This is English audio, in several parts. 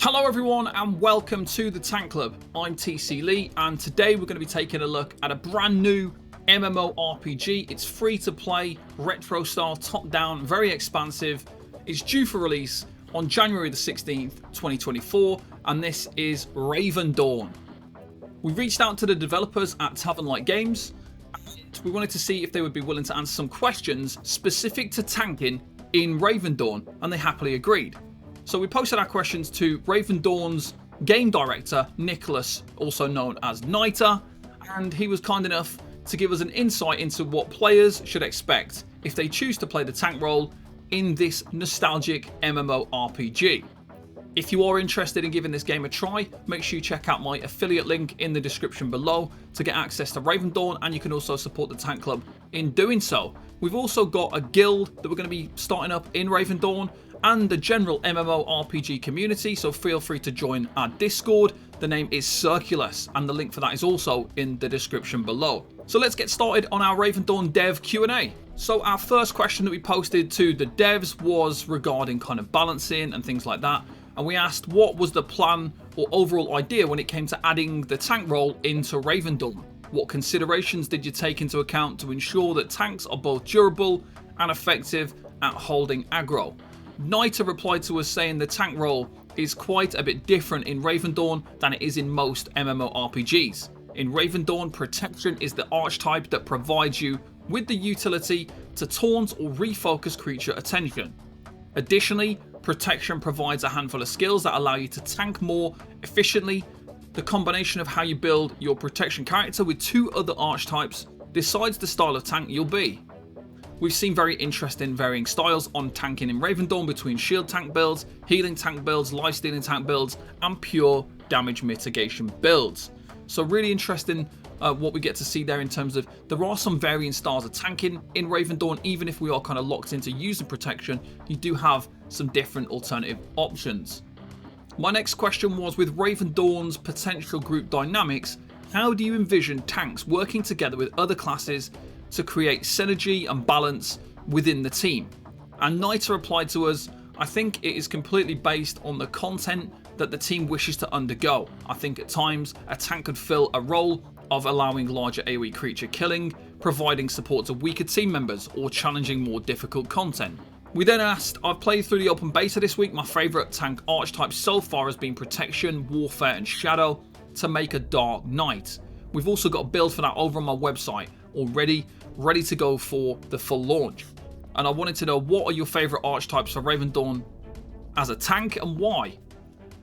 Hello everyone and welcome to the Tank Club. I'm TC Lee and today we're going to be taking a look at a brand new MMORPG. It's free to play, retro style, top down, very expansive. It's due for release on January the 16th, 2024 and this is Ravendawn. We reached out to the developers at Tavern Light Games and we wanted to see if they would be willing to answer some questions specific to tanking in Ravendawn and they happily agreed. So we posted our questions to Ravendawn's game director, Nicholas, also known as Niter, and he was kind enough to give us an insight into what players should expect if they choose to play the tank role in this nostalgic MMORPG. If you are interested in giving this game a try, make sure you check out my affiliate link in the description below to get access to Ravendawn, and you can also support the Tank Club in doing so. We've also got a guild that we're going to be starting up in Ravendawn, and the general MMORPG community, so feel free to join our Discord. The name is Circulus and the link for that is also in the description below. So let's get started on our Ravendawn dev Q&A. So our first question that we posted to the devs was regarding kind of balancing and things like that, and we asked what was the plan or overall idea when it came to adding the tank role into Ravendawn. What considerations did you take into account to ensure that tanks are both durable and effective at holding aggro? Niter replied to us saying the tank role is quite a bit different in Ravendawn than it is in most MMORPGs. In Ravendawn, protection is the archetype that provides you with the utility to taunt or refocus creature attention. Additionally, protection provides a handful of skills that allow you to tank more efficiently. The combination of how you build your protection character with two other archetypes decides the style of tank you'll be. We've seen very interesting varying styles on tanking in Ravendawn between shield tank builds, healing tank builds, lifestealing tank builds, and pure damage mitigation builds. So really interesting what we get to see there in terms of there are some varying styles of tanking in Ravendawn. Even if we are kind of locked into using protection, you do have some different alternative options. My next question was, with Ravendawn's potential group dynamics, how do you envision tanks working together with other classes to create synergy and balance within the team? And Niter replied to us, I think it is completely based on the content that the team wishes to undergo. I think at times a tank could fill a role of allowing larger AoE creature killing, providing support to weaker team members, or challenging more difficult content. We then asked, I've played through the open beta this week, my favourite tank archetype so far has been protection, warfare and shadow to make a dark knight. We've also got a build for that over on my website already, ready to go for the full launch. And I wanted to know, what are your favourite archetypes for Ravendawn as a tank and why?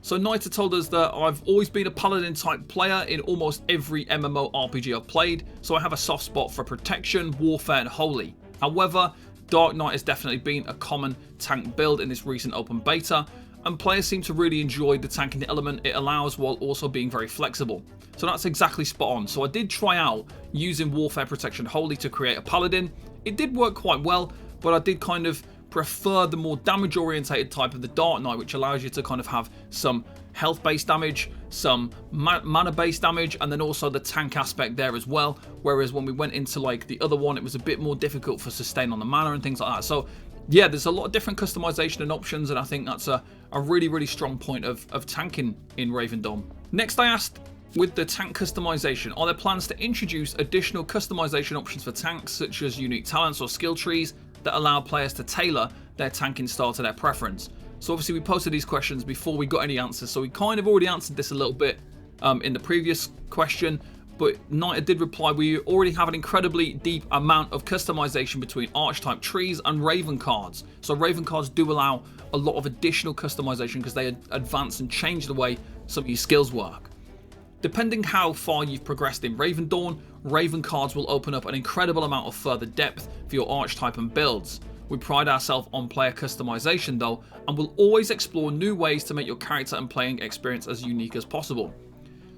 So Niter told us that I've always been a paladin type player in almost every MMORPG I've played, so I have a soft spot for protection, warfare and holy. However, Dark Knight has definitely been a common tank build in this recent open beta, and players seem to really enjoy the tanking element it allows while also being very flexible. So that's exactly spot on. So I did try out using Warfare, Protection, Holy to create a Paladin. It did work quite well, but I did kind of prefer the more damage orientated type of the Dark Knight, which allows you to kind of have some health based damage, some mana based damage, and then also the tank aspect there as well. Whereas when we went into like the other one, it was a bit more difficult for sustain on the mana and things like that. So yeah, there's a lot of different customization and options, and I think that's a really strong point of tanking in Ravendawn. Next I asked, with the tank customization, are there plans to introduce additional customization options for tanks, such as unique talents or skill trees that allow players to tailor their tanking style to their preference? So obviously we posted these questions before we got any answers, so we kind of already answered this a little bit in the previous question, but Niter did reply, we already have an incredibly deep amount of customization between archetype trees and Raven cards. So Raven cards do allow a lot of additional customization because they advance and change the way some of your skills work. Depending how far you've progressed in Ravendawn, Raven cards will open up an incredible amount of further depth for your archetype and builds. We pride ourselves on player customization though, and will always explore new ways to make your character and playing experience as unique as possible.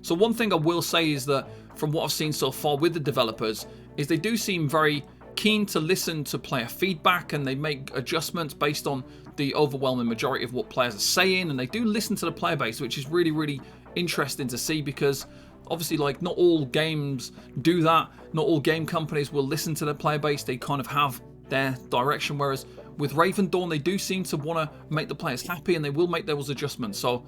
So one thing I will say is that from what I've seen so far with the developers, is they do seem very keen to listen to player feedback, and they make adjustments based on the overwhelming majority of what players are saying, and they do listen to the player base, which is really interesting to see, because obviously like not all games do that. Not all game companies will listen to their player base. They kind of have their direction, whereas with Ravendawn they do seem to want to make the players happy, and they will make those adjustments. So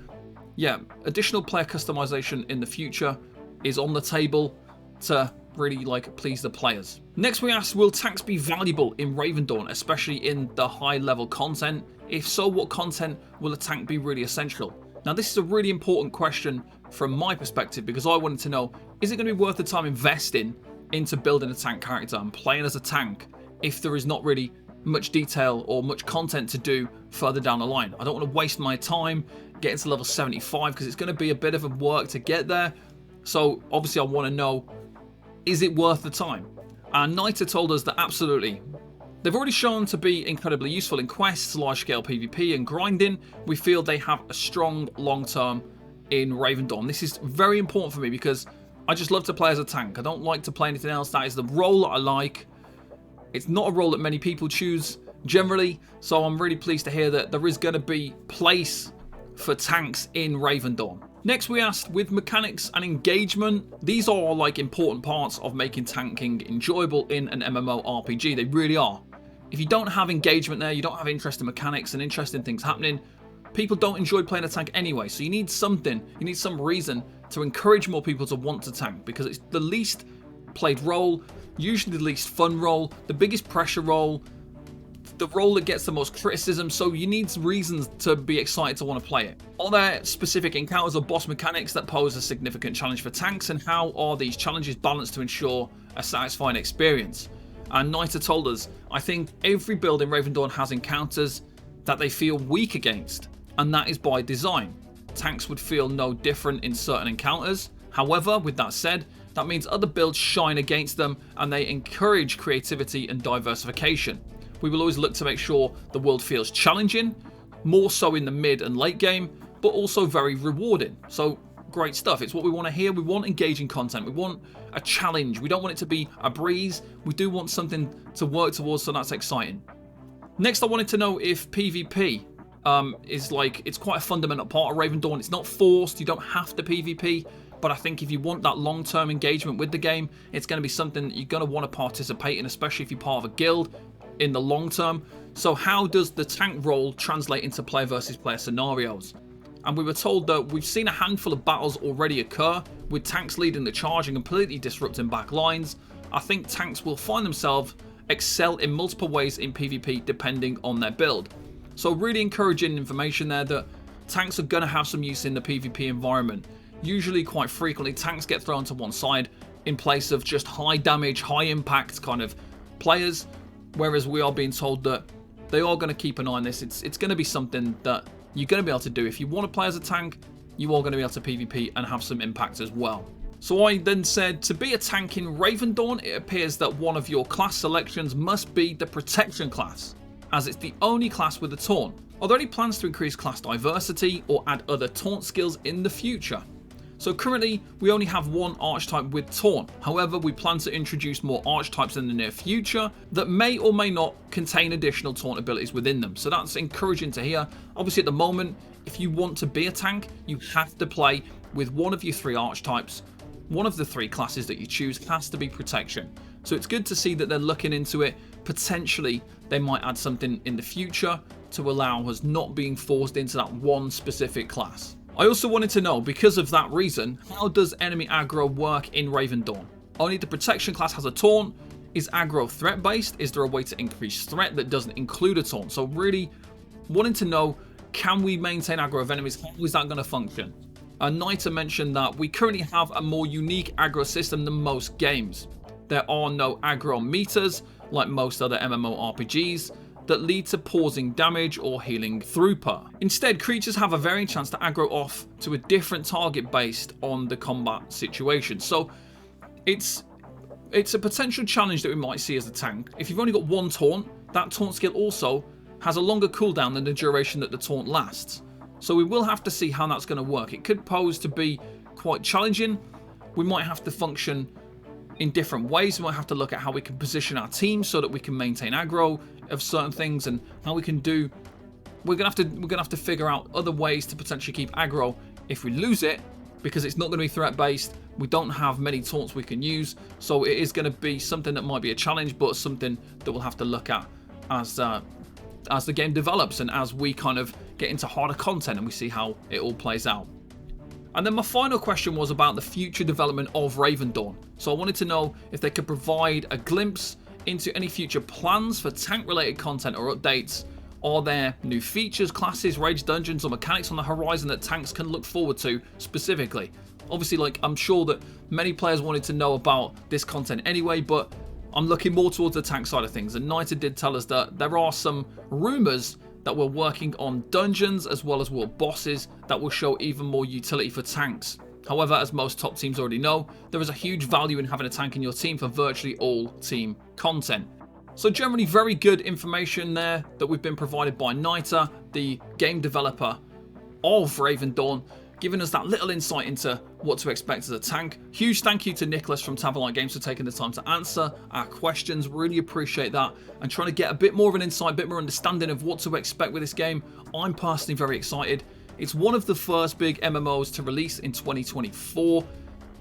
yeah, additional player customization in the future is on the table to really like please the players. Next we asked, will tanks be valuable in Ravendawn, especially in the high level content? If so, what content will a tank be really essential? Now this is a really important question from my perspective, because I wanted to know, is it going to be worth the time investing into building a tank character and playing as a tank if there is not really much detail or much content to do further down the line? I don't want to waste my time getting to level 75 because it's going to be a bit of a work to get there. So obviously I want to know, is it worth the time? And Nita told us that absolutely. They've already shown to be incredibly useful in quests, large-scale PvP and grinding. We feel they have a strong long-term in Ravendawn. This is very important for me because I just love to play as a tank. I don't like to play anything else. That is the role that I like. It's not a role that many people choose generally, so I'm really pleased to hear that there is going to be place for tanks in Ravendawn. Next we asked, with mechanics and engagement, these are like important parts of making tanking enjoyable in an MMORPG. They really are. If you don't have engagement there, you don't have interest in mechanics and interesting things happening, people don't enjoy playing a tank anyway. So you need something, you need some reason to encourage more people to want to tank, because it's the least played role, usually the least fun role, the biggest pressure role, the role that gets the most criticism, so you need reasons to be excited to want to play it. Are there specific encounters or boss mechanics that pose a significant challenge for tanks, and how are these challenges balanced to ensure a satisfying experience? And Nita told us, I think every build in Ravendawn has encounters that they feel weak against, and that is by design. Tanks would feel no different in certain encounters. However, with that said, that means other builds shine against them and they encourage creativity and diversification. We will always look to make sure the world feels challenging, more so in the mid and late game, but also very rewarding. So great stuff. It's what we want to hear. We want engaging content. We want a challenge. We don't want it to be a breeze. We do want something to work towards, so that's exciting. Next, I wanted to know if PvP is like, it's quite a fundamental part of Ravendawn. It's not forced. You don't have to PvP. But I think if you want that long-term engagement with the game, it's going to be something that you're going to want to participate in, especially if you're part of a guild in the long term. So how does the tank role translate into player versus player scenarios? And we were told that we've seen a handful of battles already occur, with tanks leading the charge and completely disrupting back lines. I think tanks will find themselves excel in multiple ways in PvP depending on their build. So really encouraging information there that tanks are going to have some use in the PvP environment. Usually quite frequently tanks get thrown to one side in place of just high damage, high impact kind of players, whereas we are being told that they are going to keep an eye on this. It's going to be something that you're going to be able to do. If you want to play as a tank, you are going to be able to PvP and have some impact as well. So I then said, to be a tank in Ravendawn, it appears that one of your class selections must be the protection class, as it's the only class with a taunt. Are there any plans to increase class diversity or add other taunt skills in the future? So currently, we only have one archetype with taunt. However, we plan to introduce more archetypes in the near future that may or may not contain additional taunt abilities within them. So that's encouraging to hear. Obviously, at the moment, if you want to be a tank, you have to play with one of your three archetypes. One of the three classes that you choose has to be protection. So it's good to see that they're looking into it. Potentially, they might add something in the future to allow us not being forced into that one specific class. I also wanted to know, because of that reason, how does enemy aggro work in Ravendawn? Only the protection class has a taunt. Is aggro threat based? Is there a way to increase threat that doesn't include a taunt? So really wanting to know, can we maintain aggro of enemies? How is that going to function? Nita mentioned that we currently have a more unique aggro system than most games. There are no aggro meters like most other MMORPGs that lead to pausing damage or healing throughput. Instead, creatures have a varying chance to aggro off to a different target based on the combat situation. So it's a potential challenge that we might see as a tank. If you've only got one taunt, that taunt skill also has a longer cooldown than the duration that the taunt lasts. So we will have to see how that's going to work. It could pose to be quite challenging. We might have to function in different ways. We might have to look at how we can position our team so that we can maintain aggro of certain things, and how we can do. We're gonna have to figure out other ways to potentially keep aggro if we lose it, because it's not going to be threat based. We don't have many taunts we can use, so it is going to be something that might be a challenge, but something that we'll have to look at as the game develops and as we kind of get into harder content and we see how it all plays out. And then my final question was about the future development of Ravendawn. So I wanted to know if they could provide a glimpse into any future plans for tank related content or updates. Are there new features, classes, raids, dungeons or mechanics on the horizon that tanks can look forward to specifically? Obviously, like, I'm sure that many players wanted to know about this content anyway, but I'm looking more towards the tank side of things. And Nita did tell us that there are some rumours that we're working on dungeons as well as world bosses that will show even more utility for tanks. However, as most top teams already know, there is a huge value in having a tank in your team for virtually all team content. So generally very good information there that we've been provided by Nita, the game developer of Ravendawn, giving us that little insight into what to expect as a tank. Huge thank you to Nicholas from Taverlight Games for taking the time to answer our questions. Really appreciate that, and trying to get a bit more of an insight, a bit more understanding of what to expect with this game. I'm personally very excited. It's one of the first big MMOs to release in 2024.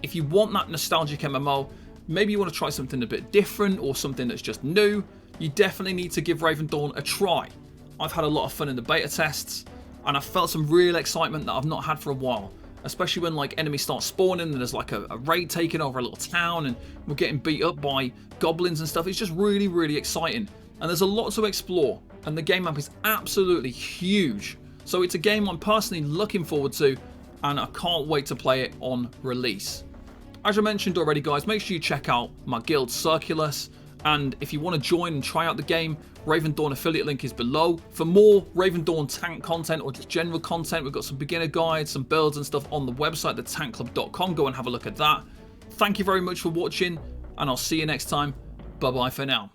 If you want that nostalgic MMO, maybe you want to try something a bit different or something that's just new, you definitely need to give Ravendawn a try. I've had a lot of fun in the beta tests, and I've felt some real excitement that I've not had for a while. Especially when like enemies start spawning and there's like a raid taking over a little town and we're getting beat up by goblins and stuff. It's just really, really exciting. And there's a lot to explore. And the game map is absolutely huge. So it's a game I'm personally looking forward to, and I can't wait to play it on release. As I mentioned already, guys, make sure you check out my guild Circulus. And if you want to join and try out the game, Ravendawn affiliate link is below. For more Ravendawn tank content or just general content, we've got some beginner guides, some builds and stuff on the website, thetankclub.com. Go and have a look at that. Thank you very much for watching, and I'll see you next time. Bye bye for now.